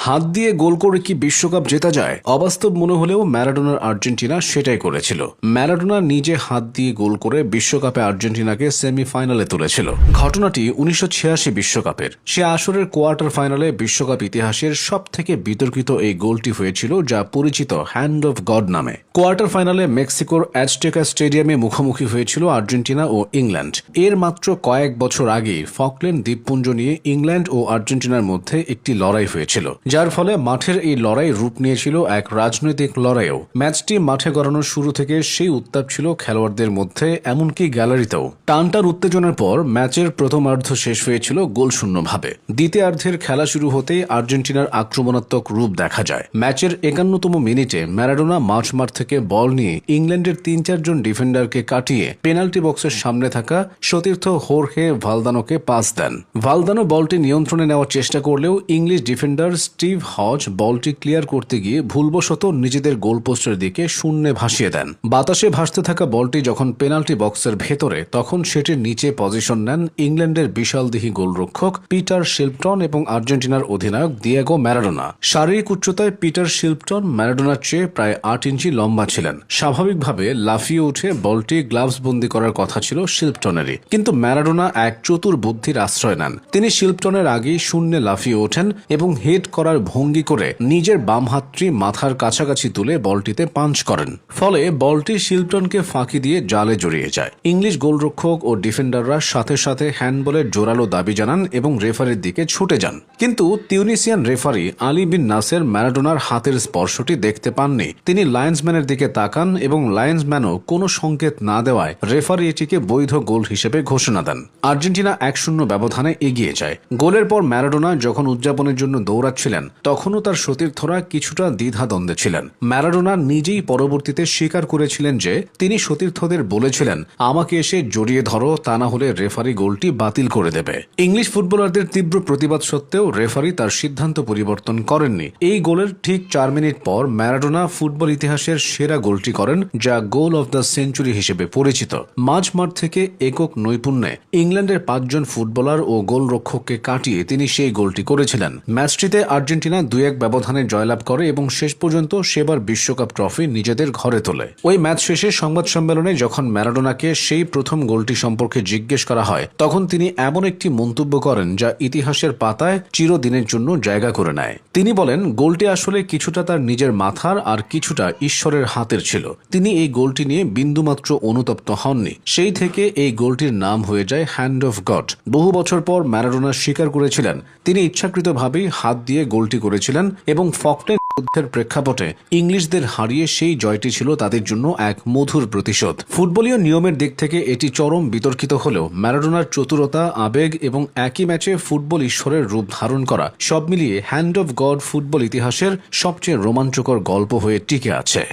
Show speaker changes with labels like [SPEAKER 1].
[SPEAKER 1] হাত দিয়ে গোল করে কি বিশ্বকাপ জেতা যায়? অবাস্তব মনে হলেও ম্যারাডোনার আর্জেন্টিনা সেটাই করেছিল। ম্যারাডোনা নিজে হাত দিয়ে গোল করে বিশ্বকাপে আর্জেন্টিনাকে সেমিফাইনালে তুলেছিল। ঘটনাটি 1986 বিশ্বকাপের। সে আসরের কোয়ার্টার ফাইনালে বিশ্বকাপ ইতিহাসের সবথেকে বিতর্কিত এই গোলটি হয়েছিল, যা পরিচিত হ্যান্ড অফ গড নামে। কোয়ার্টার ফাইনালে মেক্সিকোর অ্যাজটেকা স্টেডিয়ামে মুখোমুখি হয়েছিল আর্জেন্টিনা ও ইংল্যান্ড। এর মাত্র কয়েক বছর আগে ফকল্যান্ড দ্বীপপুঞ্জ নিয়ে ইংল্যান্ড ও আর্জেন্টিনার মধ্যে একটি লড়াই হয়েছিল, যার ফলে মাঠের এই লড়াই রূপ নিয়েছিল এক রাজনৈতিক লড়াইও। ম্যাচটি মাঠে গড়ানোর শুরু থেকে সেই উত্তাপ ছিল খেলোয়াড়দের মধ্যে, এমনকি গ্যালারিতেও। টানটার উত্তেজনার পর ম্যাচের প্রথমার্ধ শেষ হয়েছিল গোলশূন্যভাবে। দ্বিতীয়ার্ধের খেলা শুরু হতেই আর্জেন্টিনার আক্রমণাত্মক রূপ দেখা যায়। ম্যাচের 51তম মিনিটে ম্যারাডোনা মাঝমাঠ থেকে বল নিয়ে ইংল্যান্ডের 3-4 জন ডিফেন্ডারকে কাটিয়ে পেনাল্টি বক্সের সামনে থাকা সতীর্থ হোর্হে ভালদানোকে পাস দেন। ভালদানো বলটি নিয়ন্ত্রণে নেওয়ার চেষ্টা করলেও ইংলিশ ডিফেন্ডার স্টিভ হজ বলটি ক্লিয়ার করতে গিয়ে ভুলবশত নিজেদের গোলপোস্টের দিকে শূন্যে ভাসিয়ে দেন। বাতাসে ভাসতে থাকা বলটি যখন পেনাল্টি বক্সের ভেতরে, তখন সেটির নিচে পজিশন নেন ইংল্যান্ডের বিশালদেহী গোলরক্ষক পিটার শিল্পটন এবং আর্জেন্টিনার অধিনায়ক দিয়েগো ম্যারাডোনা। শারীরিক উচ্চতায় পিটার শিল্পটন ম্যারাডোনার চেয়ে প্রায় 8 ইঞ্চি লম্বা ছিলেন। স্বাভাবিকভাবে লাফিয়ে উঠে বলটি গ্লাভস বন্দি করার কথা ছিল শিল্পটনেরই, কিন্তু ম্যারাডোনা এক চতুর বুদ্ধির আশ্রয় নেন। তিনি শিল্পটনের আগেই শূন্যে লাফিয়ে ওঠেন এবং হেড করার ভঙ্গি করে নিজের বাম হাতটি মাথার কাছাকাছি তুলে বলটিতে পাঞ্চ করেন। ফলে বলটি শিল্পটনকে ফাঁকি দিয়ে জালে জড়িয়ে যায়। ইংলিশ গোলরক্ষক ও ডিফেন্ডাররা সাথে সাথে হ্যান্ডবলের জোরালো দাবি জানান এবং রেফারির দিকে ছুটে যান, কিন্তু তিউনিসিয়ান রেফারি আলী বিন নাসের ম্যারাডোনার হাতের স্পর্শটি দেখতে পাননি। তিনি লায়ন্সম্যানের দিকে তাকান এবং লায়ন্সম্যানও কোনো সংকেত না দেওয়ায় রেফারি এটিকে বৈধ গোল হিসেবে ঘোষণা দেন। আর্জেন্টিনা 1-0 ব্যবধানে এগিয়ে যায়। গোলের পর ম্যারাডোনা যখন উদযাপনের জন্য দৌড়াচ্ছিলেন, তখনও তার সতীর্থরা কিছুটা দ্বিধাদ্বন্দ্বে ছিলেন। ম্যারাডোনা নিজেই পরবর্তীতে স্বীকার করেছিলেন যে তিনি সতীর্থদের বলেছিলেন, আমাকে এসে জড়িয়ে ধরো, তা না হলে রেফারি গোলটি বাতিল করে দেবে। ইংলিশ ফুটবলারদের তীব্র প্রতিবাদ সত্ত্বেও রেফারি তার সিদ্ধান্ত পরিবর্তন করেননি। এই গোলের ঠিক 4 মিনিট পর ম্যারাডোনা ফুটবল ইতিহাসের সেরা গোলটি করেন, যা গোল অফ দ্য সেঞ্চুরি হিসেবে পরিচিত। মাঝমাঠ থেকে একক নৈপুণ্যে ইংল্যান্ডের 5 জন ফুটবলার ও গোলরক্ষককে কাটিয়ে তিনি সেই গোলটি করেছিলেন। ম্যাচটিতে আর্জেন্টিনা 2-1 ব্যবধানে জয়লাভ করে এবং শেষ পর্যন্ত সেবার বিশ্বকাপ ট্রফি নিজেদের ঘরে তোলে। ওই ম্যাচ শেষে সংবাদ সম্মেলনে যখন ম্যারাডোনাকে সেই প্রথম গোলটি সম্পর্কে জিজ্ঞেস করা হয়, তখন তিনি এমন একটি মন্তব্য করেন যা ইতিহাসের পাতায় চিরদিনের জন্য জায়গা করে নেয়। তিনি বলেন, গোলটি আসলে কিছুটা তার নিজের মাথার আর কিছুটা ঈশ্বরের হাতের ছিল। তিনি এই গোলটি নিয়ে বিন্দুমাত্র অনুতপ্ত হননি। সেই থেকে এই গোলটির নাম হয়ে যায় হ্যান্ড অফ গড। বহু বছর পর ম্যারাডোনা স্বীকার করেছিলেন তিনি ইচ্ছাকৃতভাবেই হাত দিয়ে গোলটি করেছিলেন এবং ফকল্যান্ড যুদ্ধের প্রেক্ষাপটে ইংলিশদের হারিয়ে সেই জয়টি ছিল তাদের জন্য এক মধুর প্রতিশোধ। ফুটবলীয় নিয়মের দিক থেকে এটি চরম বিতর্কিত হলেও ম্যারাডোনার চতুরতা, আবেগ এবং একই ম্যাচে ফুটবল ঈশ্বরের রূপ ধারণ করা, সব মিলিয়ে হ্যান্ড অফ গড ফুটবল ইতিহাসের সবচেয়ে রোমাঞ্চকর গল্প হয়ে টিকে আছে।